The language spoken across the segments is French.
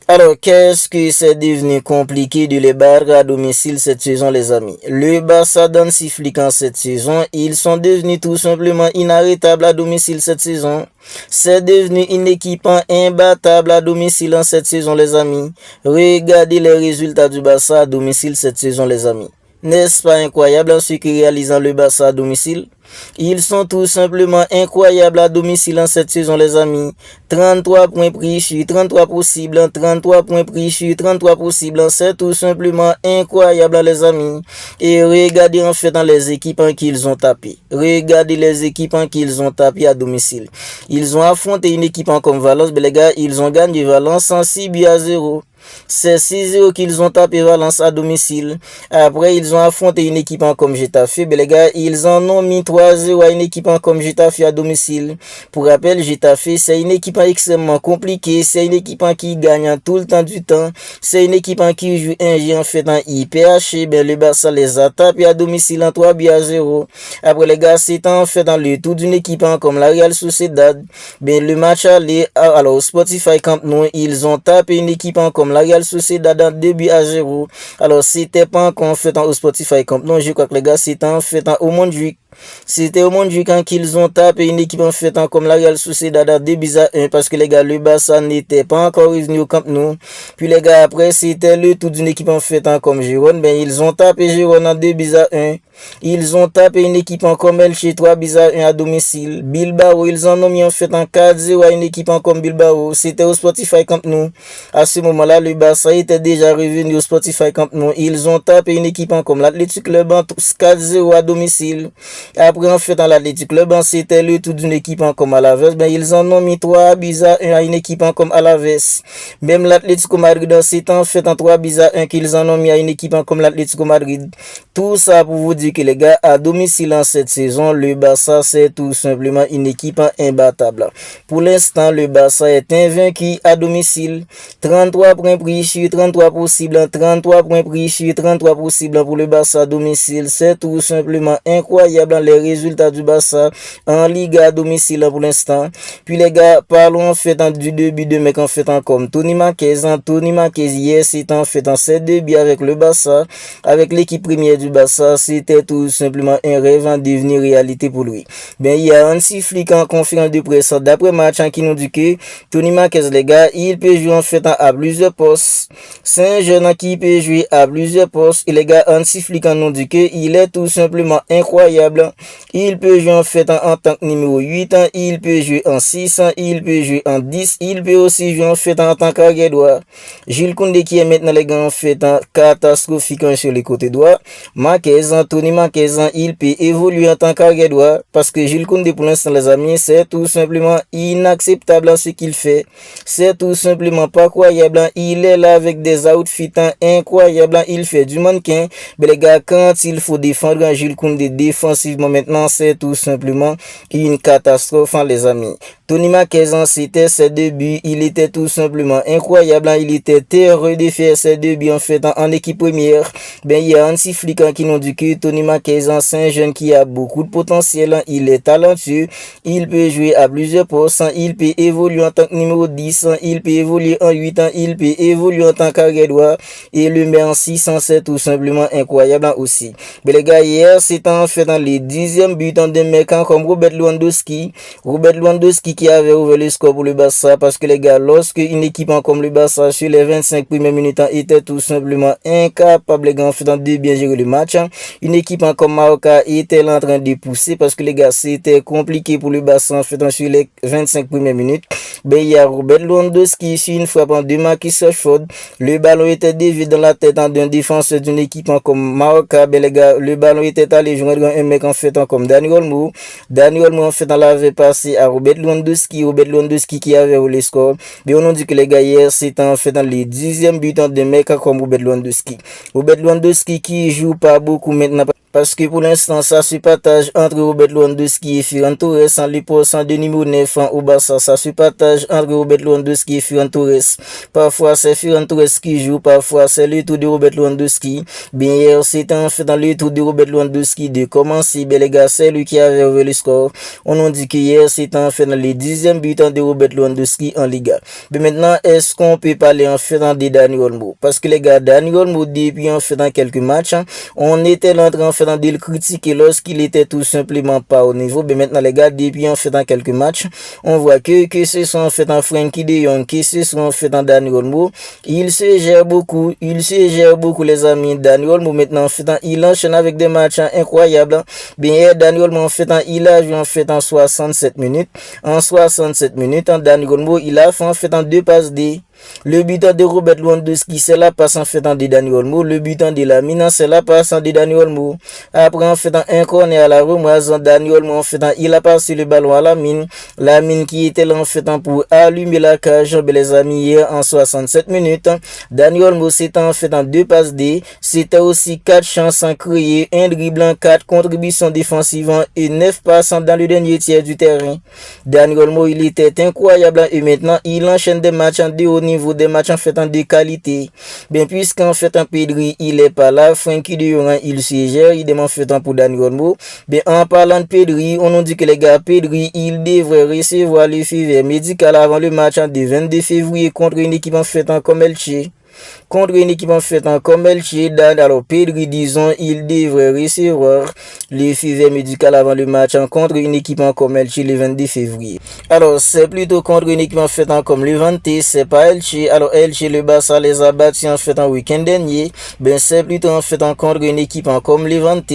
Alors, qu'est-ce que c'est devenu compliqué de les battre à domicile cette saison, les amis? Le Barça d'Hansi Flick en cette saison, ils sont devenus tout simplement inarrêtables à domicile cette saison. C'est devenu une équipe imbattable à domicile en cette saison, les amis. Regardez les résultats du Barça à domicile cette saison, les amis. N'est-ce pas incroyable en ce que réalisant le Barça à domicile? Ils sont tout simplement incroyables à domicile en cette saison, les amis. 33 points pris sur 33 possibles, 33 points pris sur 33 possibles, c'est tout simplement incroyable, les amis. Et regardez en fait dans les équipes qu'ils ont tapé. Regardez les équipes qu'ils ont tapé à domicile. Ils ont affronté une équipe comme Valence, mais les gars, ils ont gagné Valence en 6-0. C'est 6-0 qu'ils ont tapé Valence à domicile. Après, ils ont affronté une équipe comme Getafe. Mais les gars, ils en ont mis 3-0 à une équipe comme Getafe à domicile. Pour rappel, Getafe, c'est une équipe extrêmement compliquée. C'est une équipe qui gagne tout le temps du temps. C'est une équipe qui joue un jeu en fait en IPH. Ben, le Barça les a tapés à domicile en 3-0. Après, les gars, c'est en fait dans le tout d'une équipe comme la Real Sociedad. Ben, le match allé, alors au Spotify Camp Nou, ils ont tapé une équipe comme la Real Sociedad dans 2-0. Alors, c'était pas encore en fait au Spotify Camp Nou. Je crois que les gars, c'était en fait au Montjuic. C'était au Montjuic quand qu'ils ont tapé une équipe en fait comme la Real Sociedad à 2-1 parce que les gars, le Barça n'était pas encore revenu au Camp Nou. Puis les gars, après, c'était le tout d'une équipe en fait comme Girone. Ben, ils ont tapé Girone en 2-1. Ils ont tapé une équipe en comme Elche 3-1 à domicile. Bilbao, ils en ont mis en fait en 4-0 à une équipe en comme Bilbao. C'était au Spotify Camp Nou. À ce moment-là, le Barça était déjà revenu au Spotify Camp Nou. Ils ont tapé une équipe en comme l'Athletic Club en 4-0 à domicile. Après, en fait, dans l'Athletic Club, c'était le tout d'une équipe en comme Alaves. Ben, ils en ont mis 3-1 à une équipe en comme Alaves. Même l'Atlético Madrid, c'est en fait en 3-1 qu'ils en ont mis à une équipe en comme l'Atlético Madrid. Tout ça pour vous dire que les gars, à domicile en cette saison, le Barça, c'est tout simplement une équipe imbattable. Pour l'instant, le Barça est invaincu à domicile. 33 points pris sur 33 possibles, 33 points pris sur 33 possibles pour le Barça à domicile. C'est tout simplement incroyable les résultats du Barça en Ligue à domicile pour l'instant. Puis les gars, parlons en fait du début de mec en fait comme Tony Marquez. Tony Marquez hier, c'est en fait en 7-2 avec le Barça, avec l'équipe première du Barça. C'était tout simplement un rêve en devenir réalité pour lui. Ben, il y a Hansi Flick en conférence de presse d'après match qui nous dit que Tony Marquez, les gars, il peut jouer en fait à plusieurs postes. C'est un jeune qui peut jouer à plusieurs postes. Et les gars, Hansi Flick nous dit que il est tout simplement incroyable. Il peut jouer en fait en tant que numéro 8, il peut jouer en 6, il peut jouer en 10, il peut aussi jouer en fait en tant qu'arrière droit. Jules Koundé qui est maintenant les gars en fait catastrophique sur les côtés droits. Marquez, Tony Marquez, il peut évoluer en tant qu'arrière droit parce que Jules Koundé pour l'instant les amis, c'est tout simplement inacceptable en ce qu'il fait. C'est tout simplement pas croyable. Il est là avec des outfits incroyables, il fait du mannequin. Mais les gars, quand il faut défendre Jules Koundé défensivement maintenant, c'est tout simplement une catastrophe, les amis. Tony Marquez, c'était ses débuts, il était tout simplement incroyable, il était heureux de faire ses débuts en fait en équipe première. Ben, il y a Hansi Flick qui nous dit que Tony Marquez, c'est un jeune qui a beaucoup de potentiel, il est talentueux, il peut jouer à plusieurs postes, il peut évoluer en tant que numéro 10, il peut évoluer en 8, il peut évoluer en tant qu'arrière droit, et le met en 6, c'est tout simplement incroyable aussi. Mais les gars, hier, c'était en fait dans les 10e buts de mec comme Robert Lewandowski qui avait ouvert le score pour le Barça parce que les gars, lorsque une équipe comme le Barça sur les 25 premières minutes était tout simplement incapable les gars en fait de bien gérer le match, une équipe comme Marca était en train de pousser parce que les gars, c'était compliqué pour le Barça en fait sur les 25 premières minutes. Ben, il y a Robert Lewandowski sur une frappe en deux Marcus Rashford, le ballon était dévié dans la tête d'un défenseur d'une équipe comme Marca. Ben les gars, le ballon était allé joindre un mec en fait comme Dani Olmo en fait l'avait passé à Robert Lewandowski qui avait roulé le score. Mais on a dit que les gars hier c'était en fait dans les 10e but de mec comme Robert Lewandowski qui joue pas beaucoup maintenant Parce que pour l'instant, ça se partage entre Robert Lewandowski et Ferran Torres. En le poste de numéro 9 au Barça, ça se partage entre Robert Lewandowski et Ferran Torres. Parfois, c'est Ferran Torres qui joue, parfois, c'est le tour de Robert Lewandowski. Bien, hier, c'était en fait dans le tour de Robert Lewandowski de commencer. Ben, les gars, c'est lui qui avait ouvert le score. On nous dit que hier, c'était en fait dans le 10e but de Robert Lewandowski en Liga. Mais maintenant, est-ce qu'on peut parler en fait dans de Dani Olmo? Parce que les gars, Dani Olmo, depuis en fait dans quelques matchs, on était là en fait de le critiquer lorsqu'il était tout simplement pas au niveau. Mais maintenant, les gars, depuis en fait dans quelques matchs, on voit que ce sont en fait en Frenkie de Jong, que ce sont en fait en Dani Olmo. Il se gère beaucoup, les amis. Dani Olmo maintenant en fait il enchaîne avec des matchs incroyables. Bien, Dani Olmo en fait il a joué en fait en 67 minutes. En 67 minutes, Dani Olmo, il a fait en fait en 2 passes D. Le buteur de Robert Lewandowski, c'est la passe en fait de Dani Olmo. Le buteur de Lamine, c'est la passe de Dani Olmo. Après en fait un corner à la remise, Dani Olmo en fait il a passé le ballon à Lamine. Lamine qui était là en fait pour allumer la cage, les amis, hier en 67 minutes. Dani Olmo c'était en fait en 2 passes D. C'était aussi 4 chances en créer, un dribblant, 4 contributions défensives et 9 passes dans le dernier tiers du terrain. Dani Olmo, il était incroyable et maintenant il enchaîne des matchs en 2 haut niveau, des matchs en fait de qualité. Bien, puisqu'en fait un Pedri il est pas là, Frenkie de Jong il se gère, il demande fait pour Dani Olmo. Bien, en parlant de Pedri, on nous dit que les gars, Pedri il devrait recevoir le feu vert médical avant le match du 22 février contre une équipe en fait comme Elche. Contre une équipe en fait comme Elche, alors Pedri, disons, il devrait recevoir le feu vert médical avant le match contre une équipe comme Elche le 22 février. Alors, c'est plutôt contre une équipe en fait comme Levante, c'est pas Elche. Alors, Elche, le Barça les a battus en fait en week-end dernier. Ben, c'est plutôt en fait contre une équipe comme Levante.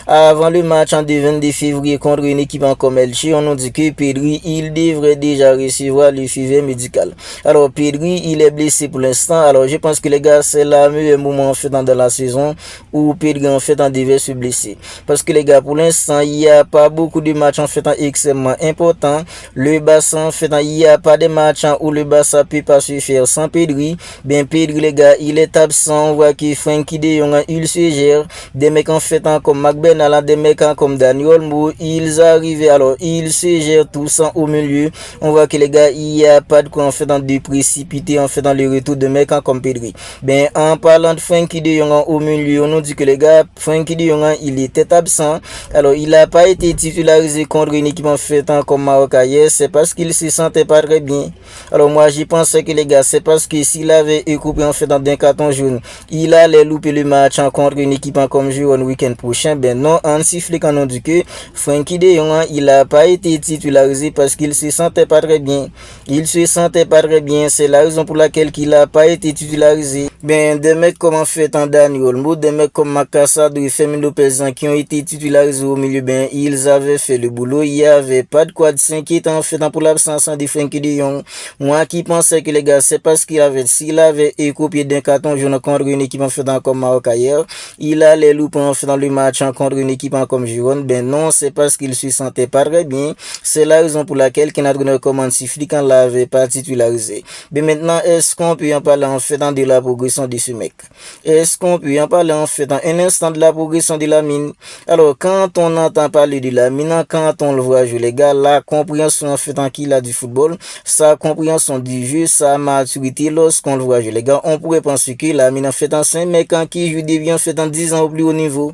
Avant le match du 22 février contre une équipe comme Elche, on nous dit que Pedri, il devrait déjà recevoir le feu vert médical. Alors, Pedri, il est blessé pour l'instant. Alors, je pense que les gars, c'est le meilleur moment en fait dans la saison où Pedri en fait devait se blesser. Parce que les gars, pour l'instant, il n'y a pas beaucoup de matchs en fait extrêmement importants. Le Barça en fait, il n'y a pas de matchs où le Barça peut pas se faire sans Pedri. Bien, Pedri, les gars, il est absent. On voit que Frenkie de Jong, il se gère. Des mecs en fait comme McBurney, des mecs comme Dani Olmo, ils arrivent. Alors, ils se gèrent tous au milieu. On voit que les gars, il n'y a pas de quoi en fait de précipiter en fait dans le retour de mecs comme Pedri. Ben, en parlant de Frenkie de Jong au milieu, on nous dit que les gars, Frenkie de Jong, il était absent. Alors, il n'a pas été titularisé contre une équipe en fait comme Maroc hier. C'est parce qu'il se sentait pas très bien. Alors, moi, j'y pensais que les gars, c'est parce que s'il avait coupé en fait dans un carton jaune, il allait louper le match contre une équipe comme Girona week-end prochain. Ben non, Hansi Flick en a dit que Frenkie de Jong, il n'a pas été titularisé parce qu'il se sentait pas très bien. Il se sentait pas très bien. C'est la raison pour laquelle il n'a pas été titularisé. Ben, des mecs comme en fait Dani Olmo, des mecs comme Makassar et Fermin Lopez qui ont été titularisés au milieu, ben, ils avaient fait le boulot. Il n'y avait pas de quoi de s'inquiéter en fait pour l'absence de Frenkie de Jong. Moi qui pensais que les gars, c'est parce s'il avait copié d'un carton jaune contre une équipe en fait comme Maroc hier, il allait louper en fait dans le match contre une équipe comme Girona. Ben non, c'est parce qu'il se sentait pas très bien. C'est la raison pour laquelle qu'il a donné comment Flick ne l'avait pas titularisé. Ben maintenant, est-ce qu'on peut en parler en fait de la progression de ce mec? Est-ce qu'on peut en parler en fait un instant de la progression de Lamine? Alors, quand on entend parler de Lamine, quand on le voit jouer, les gars, la compréhension en fait qu'il a du football, sa compréhension du jeu, sa maturité lorsqu'on le voit jouer, les gars, on pourrait penser que Lamine en fait c'est un mec qui joue des bien en fait 10 ans au plus haut niveau.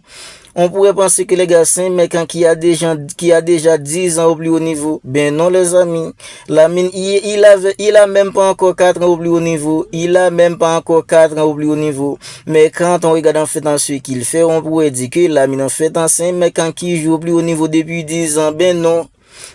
On pourrait penser que les gars, c'est un mec qui a déjà 10 ans au plus haut niveau. Ben non, les amis. Lamine, il a même pas encore 4 ans au plus haut niveau. Il a même pas encore 4 ans au plus haut niveau. Mais quand on regarde en fait dans ce qu'il fait, on pourrait dire que Lamine en fait, c'est un mec qui joue au plus haut niveau depuis 10 ans. Ben non.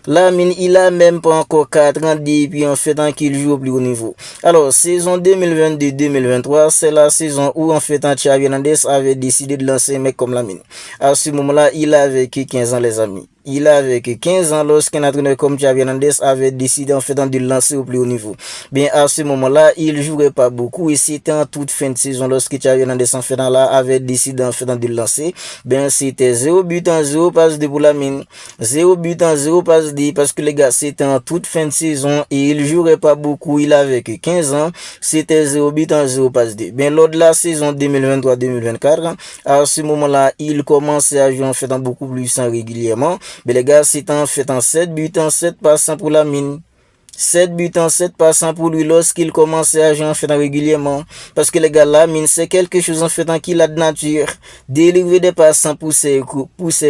Lamine, il a même pas encore 4 ans depuis en fait qu'il joue au plus haut niveau. Alors, saison 2022-2023, c'est la saison où en fait Xavi Hernandez avait décidé de lancer un mec comme Lamine. À ce moment-là, il avait que 15 ans, les amis. Il avait que 15 ans lorsqu'un entraîneur comme Xavi Hernandez avait décidé en fait de le lancer au plus haut niveau. Bien, à ce moment-là, il jouerait pas beaucoup et c'était en toute fin de saison lorsque Xavi Hernandez en fait là avait décidé en fait de le lancer. Bien, c'était 0 but en 0 passe de pour Lamine. 0 but en 0 passe de parce que les gars, c'était en toute fin de saison et il jouerait pas beaucoup. Il avait que 15 ans. C'était 0 but en 0 passe de. Bien, lors de la saison 2023-2024, à ce moment-là, il commençait à jouer en fait beaucoup plus régulièrement. Mais les gars, c'est en fait en 7 buts en 7 passant pour Lamine. 7 buts en 7 passant pour lui lorsqu'il commençait à jouer en fait régulièrement. Parce que les gars, Lamine, c'est quelque chose en fait qu'il a de nature. Délivrer des passants pour ses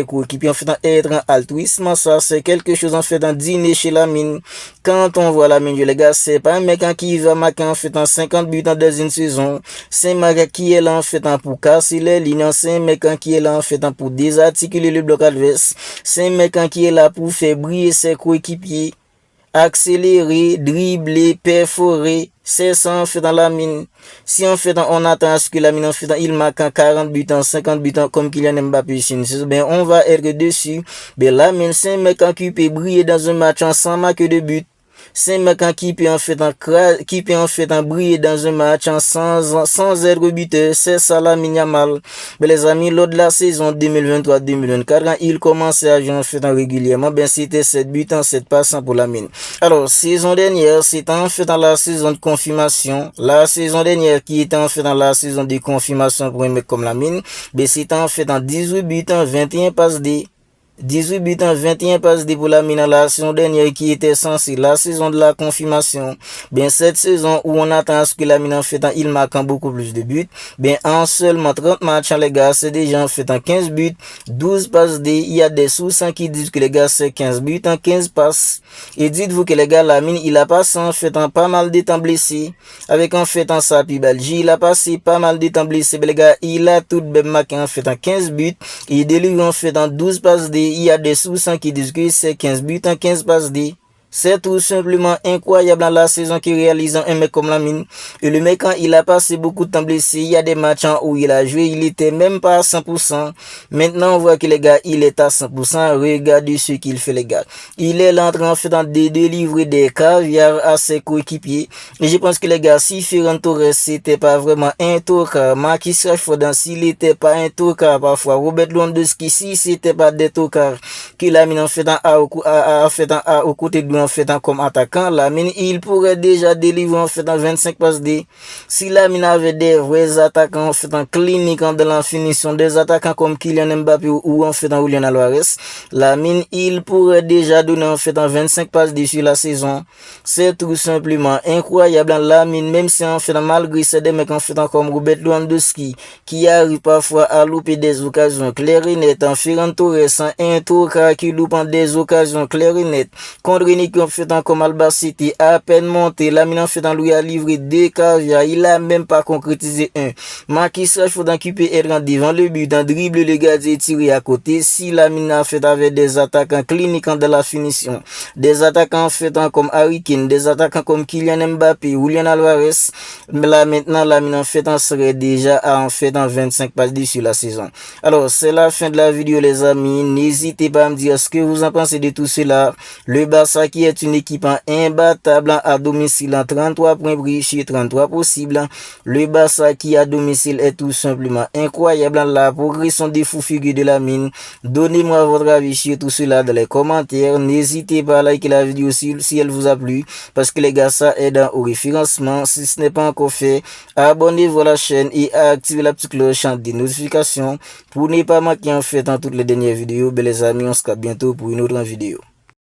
coéquipiers en fait être altruisme, ça c'est quelque chose en fait d'inné chez Lamine. Quand on voit Lamine, les gars, c'est pas un mec qui va marquer en fait 50 buts dans une saison. C'est un mec qui est là en fait pour casser les lignes. C'est un mec qui est là en fait pour désarticuler le bloc adverse. C'est un mec qui est là pour faire briller ses coéquipiers. Accélérer, dribbler, perforer, c'est ça en fait dans Lamine. Si en fait on attend à ce que Lamine en fait il marque 40 buts en 50 buts comme Kylian Mbappé, ben on va être dessus. Ben Lamine c'est un mec qui peut briller dans un match sans marquer de but. C'est un mec qui peut en fait briller dans un match sans être buteur. C'est ça Lamine Yamal. Mais les amis, lors de la saison 2023-2024, quand il commençait à jouer en fait régulièrement, ben c'était 7 buts en 7 passes pour Lamine. Alors, saison dernière, c'était en fait dans la saison de confirmation. La saison dernière qui était en fait dans la saison de confirmation pour un mec comme Lamine, ben c'était en fait en 18 buts en 21 passes D. 18 buts en 21 passes pour Lamine la saison dernière qui était censée la saison de la confirmation. Bien, cette saison où on attend à ce que Lamine en fait il marque beaucoup plus de buts. Bien, en seulement 30 matchs, les gars, c'est déjà en fait en 15 buts, 12 passes D. Il y a des sources qui disent que les gars, c'est 15 buts en 15 passes. Et dites-vous que les gars, Lamine, il a passé en fait en pas mal de temps blessé. Avec en fait en sa Belgique, il a passé pas mal de temps blessé. Mais les gars, il a tout de même marqué en fait en 15 buts. Il délivre en fait en 12 passes D. Il y a des sources qui disent que c'est 15 buts en 15 passes D. C'est tout simplement incroyable dans la saison qu'il réalise un mec comme Lamine. Et le mec, quand il a passé beaucoup de temps blessé, il y a des matchs où il a joué, il était même pas à 100%. Maintenant, on voit que les gars, il est à 100%. Regardez ce qu'il fait, les gars. Il est là en train de délivrer des caviar à ses coéquipiers. Et je pense que les gars, si Ferran Torres, c'était pas vraiment un tocard, Marcus Rashford, s'il était pas un tocard parfois, Robert Lewandowski, si c'était pas des tocards, qu'il a mis en fait au côté de en fait comme attaquant, Lamine il pourrait déjà délivrer en fait en 25 passes D. Si Lamine avait des vrais attaquants en fait en clinique de la finition, des attaquants comme Kylian Mbappé ou en fait en Julian Alvarez, Lamine il pourrait déjà donner en fait en 25 passes D sur la saison. C'est tout simplement incroyable. Lamine, même si en fait malgré c'est des mecs en fait comme Robert Lewandowski qui arrive parfois à louper des occasions claires et nettes, en Ferran Torres un tour qui loupe des occasions claires et nettes contre une en fait comme Alba City, à peine monté, Lamine en fait lui a livré des caviar, il a même pas concrétisé un. Marcus Rashford qui peut être devant le but, dans dribble le gardien tiré à côté. Si Lamine a fait avec des attaquants cliniques de la finition, des attaquants en fait comme Harry Kane, des attaquants comme Kylian Mbappé, Julian Alvarez, mais là maintenant Lamine en fait serait déjà en fait en 25 passes sur la saison. Alors c'est la fin de la vidéo les amis, n'hésitez pas à me dire ce que vous en pensez de tout cela. Le Barça qui est une équipe imbattable à domicile en 33 points chez 33 possibles. Le Barça qui à domicile est tout simplement incroyable. La progression des fous figures de Lamine. Donnez-moi votre avis sur tout cela dans les commentaires. N'hésitez pas à liker la vidéo si elle vous a plu. Parce que les gars, ça aide au référencement. Si ce n'est pas encore fait, abonnez-vous à la chaîne et activez la petite cloche des notifications pour ne pas manquer en fait dans toutes les dernières vidéos. Ben les amis, on se capte bientôt pour une autre vidéo.